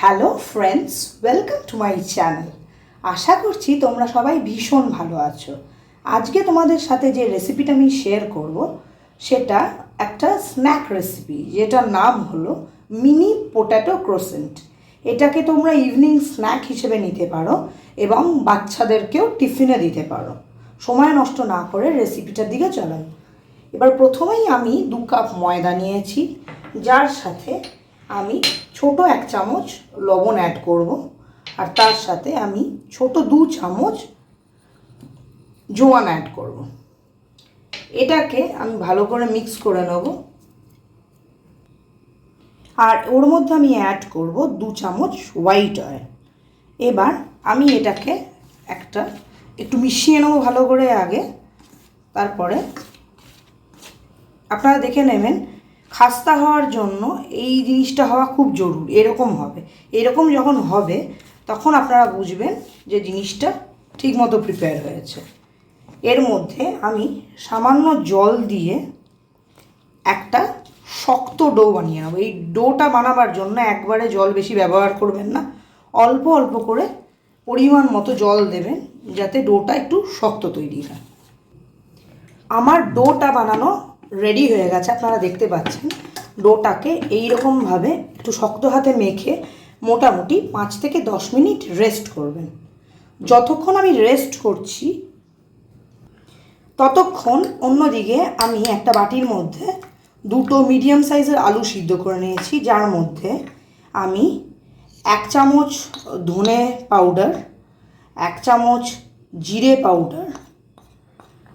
Hello friends, welcome to my channel. আশা করছি তোমরা সবাই ভীষণ ভালো আছো। আজকে তোমাদের সাথে যে রেসিপিটা আমি শেয়ার করব সেটা একটা স্ন্যাক রেসিপি, যেটার নাম হলো মিনি পোট্যাটো ক্রোসেন্ট। এটাকে তোমরা ইভিনিং স্ন্যাক হিসেবে নিতে পারো এবং বাচ্চাদেরকেও টিফিনে দিতে পারো। সময় নষ্ট না করে রেসিপিটার দিকে চলো। এবার প্রথমেই আমি 2 কাপ ময়দা নিয়েছি, যার সাথে আমি ছোট 1 চামচ লবণ অ্যাড করব, আর তার সাথে আমি ছোট 2 চামচ জোয়ান অ্যাড করব। এটাকে আমি ভালো করে মিক্স করে নেব, আর ওর মধ্যে আমি অ্যাড করব 2 চামচ হোয়াইট অয়েল। এবার আমি এটাকে একটু মিশিয়ে নেব ভালো করে আগে, তারপরে আপনারা দেখে নেবেন খাস্তা হওয়ার জন্য এই জিনিসটা হওয়া খুব জরুরি। এরকম হবে, এরকম যখন হবে তখন আপনারা বুঝবেন যে জিনিসটা ঠিকমতো প্রিপেয়ার হয়েছে। এর মধ্যে আমি সামান্য জল দিয়ে একটা শক্ত ডো বানিয়ে নেব। এই ডোটা বানাবার জন্য একবারে জল বেশি ব্যবহার করবেন না, অল্প অল্প করে পরিমাণ মতো জল দেবেন, যাতে ডোটা একটু শক্ত তৈরি হয়। আমার ডোটা বানানো রেডি হয়ে গেছে, আপনারা দেখতে পাচ্ছেন। ডোটাকে এইরকমভাবে একটু শক্ত হাতে মেখে মোটামুটি 5 থেকে 10 মিনিট রেস্ট করবেন। যতক্ষণ আমি রেস্ট করছি ততক্ষণ অন্যদিকে আমি একটা বাটির মধ্যে 2টো মিডিয়াম সাইজের আলু সিদ্ধ করে নিয়েছি, যার মধ্যে আমি 1 চামচ ধনে পাউডার, 1 চামচ জিরে পাউডার,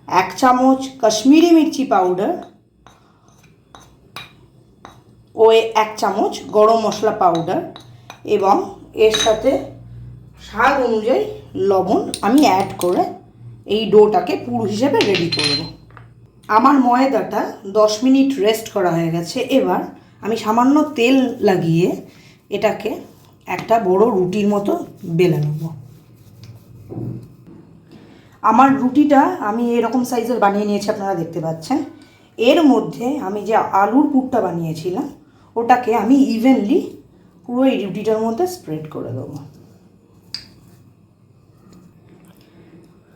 1 চামচ কাশ্মীরি মির্চি পাউডার ও 1 চামচ গরম মশলা পাউডার এবং এর সাথে স্বাদ অনুযায়ী লবণ আমি অ্যাড করে এই ডোটাকে পুর হিসেবে রেডি করব। আমার ময়দাটা 10 মিনিট রেস্ট করা হয়ে গেছে। এবার আমি সামান্য তেল লাগিয়ে এটাকে একটা বড় রুটির মতো বেলে নেব। আমার রুটিটা আমি এরকম সাইজের বানিয়ে নিয়েছি, আপনারা দেখতে পাচ্ছেন। এর মধ্যে আমি যে আলুর পুরটা বানিয়েছিলাম ওটাকে আমি ইভেনলি পুরো এই রুটিটার মধ্যে স্প্রেড করে দেবো।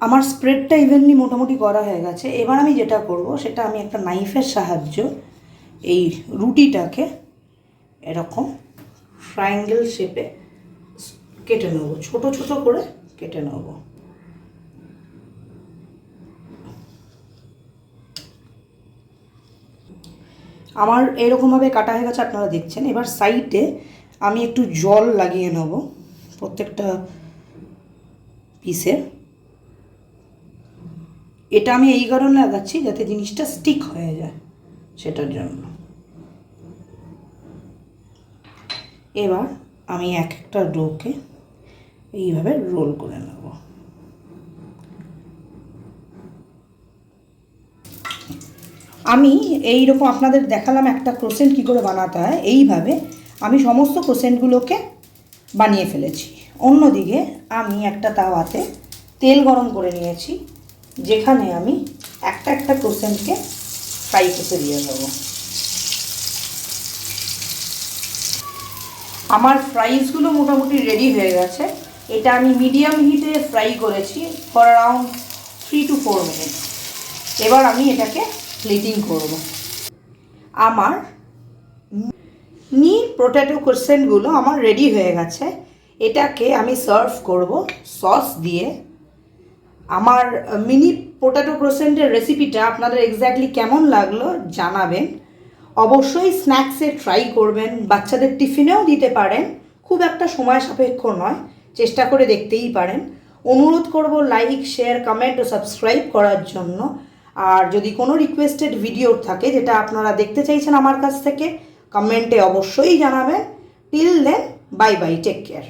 আমার স্প্রেডটা ইভেনলি মোটামুটি করা হয়ে গেছে। এবার আমি যেটা করব সেটা আমি একটা নাইফের সাহায্য এই রুটিটাকে এরকম ট্রায়াঙ্গেল শেপে কেটে নেব, ছোট ছোট করে কেটে নেব। আমার এরকমভাবে কাটা হয়ে গেছে, আপনারা দেখছেন। এবার সাইডে আমি একটু জল লাগিয়ে নেব প্রত্যেকটা পিসে। এটা আমি এই কারণে লাগাচ্ছি যাতে জিনিসটা স্টিক হয়ে যায়, সেটার জন্য। এবার আমি একটা ডোকে এইভাবে রোল করে নেব। আমি এইরকম আপনাদের দেখালাম একটা ক্রোসেন্ট কী করে বানাতে হয়। এইভাবে আমি সমস্ত ক্রোসেন্টগুলোকে বানিয়ে ফেলেছি। অন্যদিকে আমি একটা তাওয়াতে তেল গরম করে নিয়েছি, যেখানে আমি একটা ক্রোসেন্টকে ফ্রাই করতে দিয়ে দেবো। আমার ফ্রাইসগুলো মোটামুটি রেডি হয়ে গেছে। এটা আমি মিডিয়াম হিটে ফ্রাই করেছি ফর অ্যারাউন্ড 3 to 4 মিনিট। এবার আমি এটাকে প্লেটিং করব। আমার মিনি পোট্যাটো ক্রোসেন্টগুলো আমার রেডি হয়ে গেছে। এটাকে আমি সার্ভ করব সস দিয়ে। আমার মিনি পোট্যাটো ক্রোসেন্টের রেসিপিটা আপনাদের এক্স্যাক্টলি কেমন লাগলো জানাবেন। অবশ্যই স্ন্যাক্সে ট্রাই করবেন, বাচ্চাদের টিফিনেও দিতে পারেন। খুব একটা সময় সাপেক্ষ নয়, চেষ্টা করে দেখতেই পারেন। অনুরোধ করব লাইক, শেয়ার, কমেন্ট ও সাবস্ক্রাইব করার জন্য। আর যদি কোনো রিকোয়েস্টেড ভিডিও থাকে যেটা আপনারা দেখতে চাইছেন আমার কাছ থেকে, কমেন্টে অবশ্যই জানাবেন। Till then, bye bye, take care.